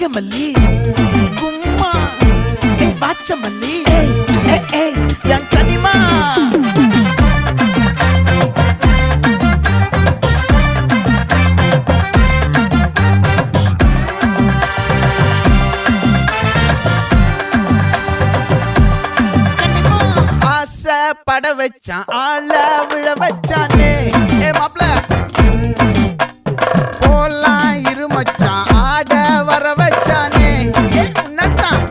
நாகமல்லி கும்மா பாச்சமல்லி என் கனிமா பட வச்சான் ஆள விழ வச்சானே மாப்ள போலாம் இருமச்சான் ஆட வர வச்சானே உன்னத்தான்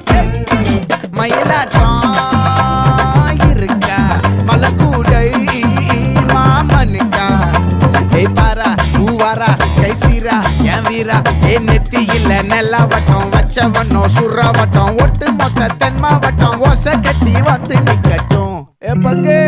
மயிலாட்டம் இருக்கா மலக்கூடை மாமனுக்கா பாரா பூவாரா கைசீரா என் வீரா நெத்தி இல்ல நெல்லா வட்டம் வச்சவனும் சுறா வட்டம் ஒட்டு மொத்த தென் மாவட்டம் ஓசை கட்டி வந்து நிக்கட்டும் பங்கே